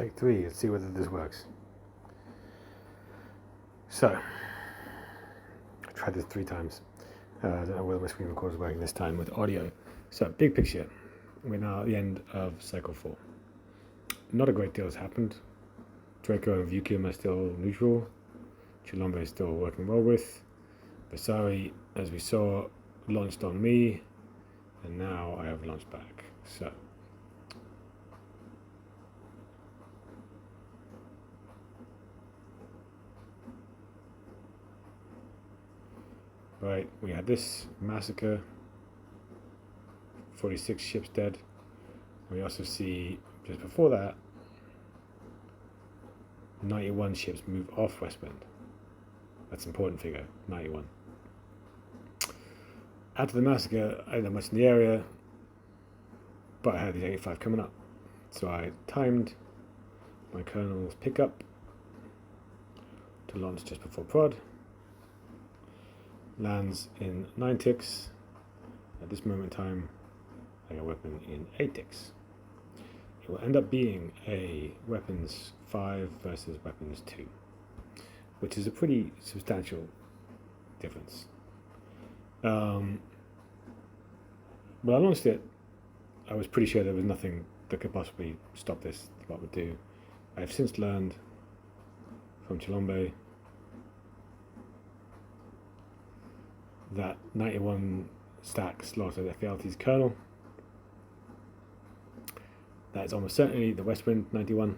Take 3, let's see whether this works. So, I tried this 3 times. I don't know whether my screen recorder is working this time with audio. So, big picture. We're now at the end of cycle 4. Not a great deal has happened. Draco and Vukim are still neutral. Chilombo is still working well with. Basari, as we saw, launched on me. And now I have launched back. So, right, we had this massacre, 46 ships dead. We also see, just before that, 91 ships move off Westwind. That's an important figure, 91. After the massacre, I didn't have much in the area, but I had these 85 coming up. So I timed my colonel's pickup to launch just before prod. Lands in 9 ticks. At this moment in time, I got a weapon in 8 ticks. It will end up being a weapons 5 versus weapons 2, which is a pretty substantial difference. When I launched it, I was pretty sure there was nothing that could possibly stop this, what it would do. I have since learned from Chilombo that 91 stacks slaughtered FALT's colonel. That is almost certainly the Westwind 91.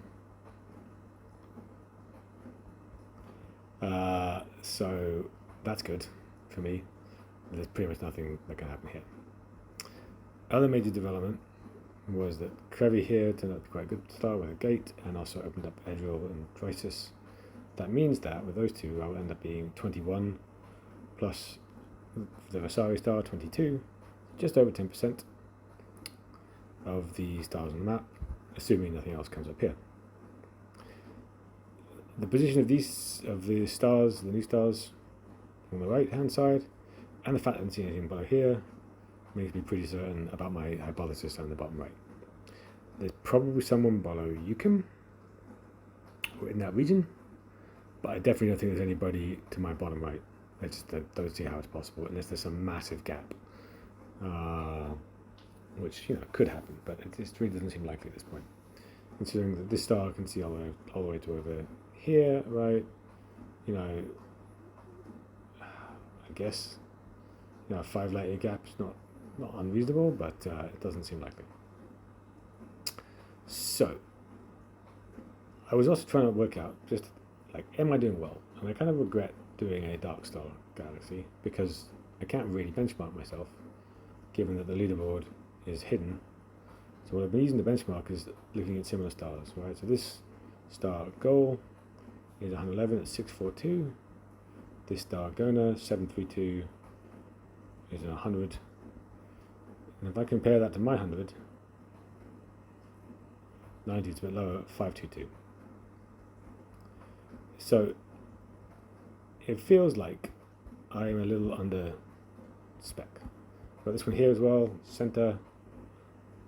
So that's good for me. There's pretty much nothing that can happen here. Other major development was that Crevi here turned out to be quite a good start with a gate and also opened up Edril and Droisis. That means that with those two I will end up being 21 plus the Vasari star 22, just over 10% of the stars on the map, assuming nothing else comes up here. The position of the stars, the new stars, on the right hand side, and the fact that I didn't see anything below here, makes me pretty certain about my hypothesis on the bottom right. There's probably someone below Yukim, or in that region, but I definitely don't think there's anybody to my bottom right. I just don't see how it's possible unless there's some massive gap, which could happen, but it just really doesn't seem likely at this point. Considering that this star I can see all the way to over here, right? I guess a 5 light year gap is not unreasonable, but it doesn't seem likely. So I was also trying to work out just like, am I doing well? And I kind of regret doing a Dark Star Galaxy because I can't really benchmark myself given that the leaderboard is hidden. So what I've been using the benchmark is looking at similar stars, right? So this star goal is 111 at 642. This star Gona 732 is 100. And if I compare that to my 100, 90 is a bit lower at 522. So it feels like I'm a little under spec. Got this one here as well, center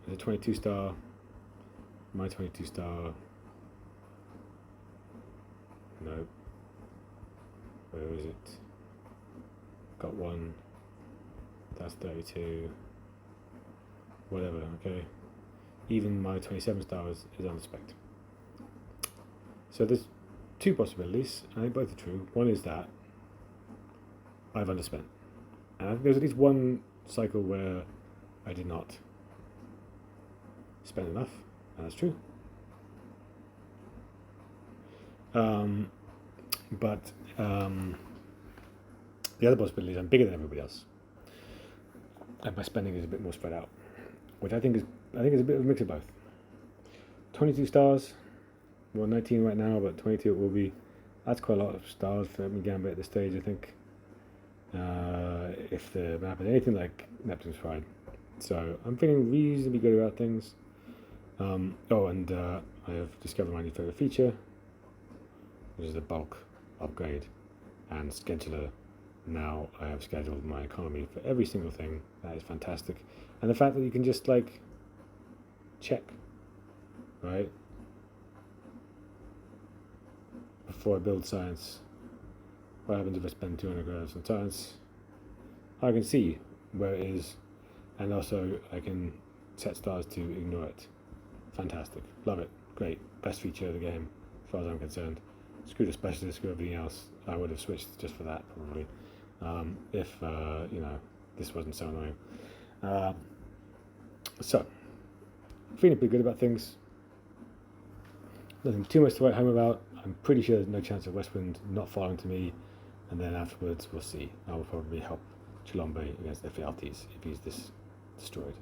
is a 22 star, my 22 star, no, where is it? Got one, that's 32, whatever, okay. Even my 27 stars is unspec'd. So there's 2 possibilities, I think both are true. One is that I've underspent. And I think there's at least one cycle where I did not spend enough, and that's true. But the other possibility is I'm bigger than everybody else, and my spending is a bit more spread out, which I think is a bit of a mix of both. 22 stars, well 19 right now, but 22 it will be. That's quite a lot of stars for me Gambit at this stage, I think. If the map is anything like Neptune's Pride. So I'm feeling reasonably good about things. I have discovered my new favourite feature, which is the bulk upgrade and scheduler. Now I have scheduled my economy for every single thing. That is fantastic. And the fact that you can just check, right? before I build science. What happens if I spend 200 graphs on science? I can see where it is, and also I can set stars to ignore it. Fantastic. Love it. Great. Best feature of the game, as far as I'm concerned. Screw the specialist, screw everything else. I would have switched just for that, probably. If, this wasn't so annoying. So, feeling pretty good about things. Nothing too much to write home about. I'm pretty sure there's no chance of Westwind not falling to me, and then afterwards we'll see. I will probably help Chilombe against the Ephialtes if he's destroyed.